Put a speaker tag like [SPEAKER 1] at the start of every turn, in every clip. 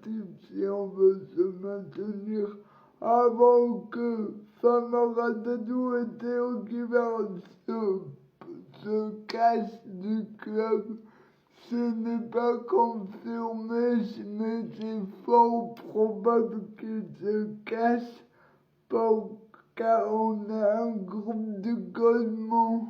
[SPEAKER 1] sportif si on veut se maintenir. Avant que Samaradadou et Théo Guibert se cassent du club, ce n'est pas confirmé, mais c'est fort probable qu'ils se cassent car on a un groupe de Golemons.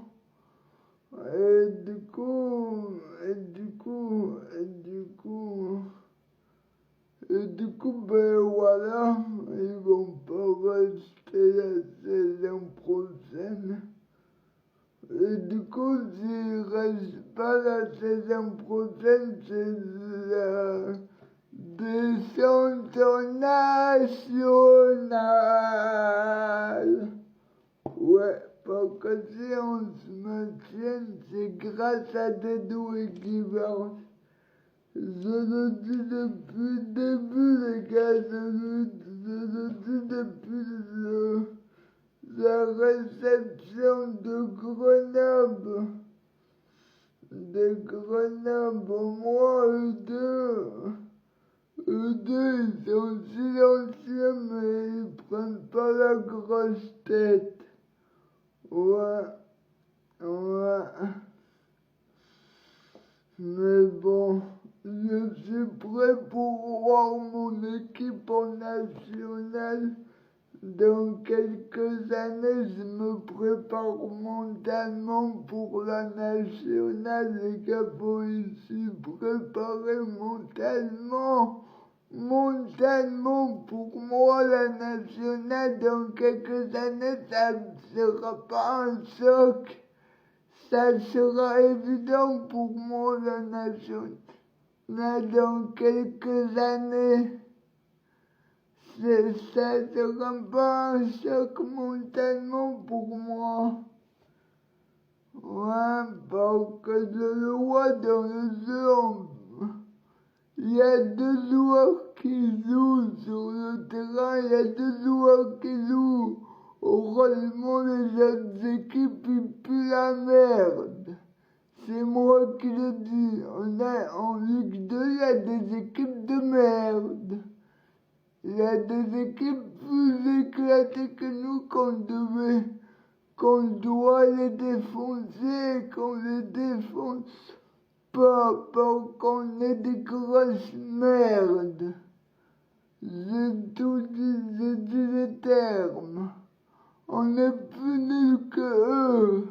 [SPEAKER 1] Et du coup, ben voilà, ils vont pas rester la saison prochaine. Et du coup, s'ils restent pas la saison prochaine, c'est la descente nationale. Ouais, parce que si on se maintient, c'est grâce à Dédou et Guibert. Je le dis depuis le début, les gars, je le dis depuis la réception de Grenoble. De Grenoble, moi, eux deux, ils sont silencieux, mais ils prennent pas la grosse tête. Ouais. Mais bon, je suis prêt pour voir mon équipe en nationale. Dans quelques années, je me prépare mentalement pour la nationale. Les gars, faut ici préparer mentalement. Mentalement, pour moi, la nationale, dans quelques années, ça ne sera pas un choc. Ça sera évident pour moi, la nationale, dans quelques années. Ça ne sera pas un choc mentalement pour moi. Ouais, parce que je le vois dans le jeu. Il y a deux joueurs qui jouent sur le terrain, il y a deux joueurs qui jouent. Heureusement, les autres équipes, ils puent la merde. C'est moi qui le dis. En Ligue 2, il y a des équipes de merde. Il y a des équipes plus éclatées que nous qu'on doit les défoncer, qu'on les défonce pas qu'on est des grosses merdes. J'ai dit les termes. On est plus nuls que eux.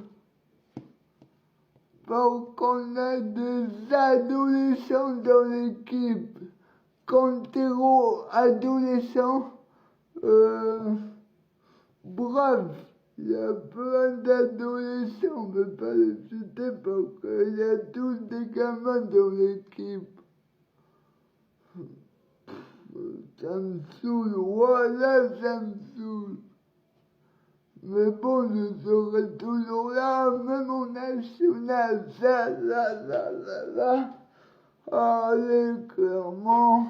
[SPEAKER 1] Parce qu'on a des adolescents dans l'équipe. Contero, adolescent, bref, il y a plein d'adolescents, on ne peut pas les citer parce qu'il y a tous des gamins dans l'équipe. Ça me saoule, voilà, ça me saoule. Mais bon, je serai toujours là, même en national, ça. Allez, clairement.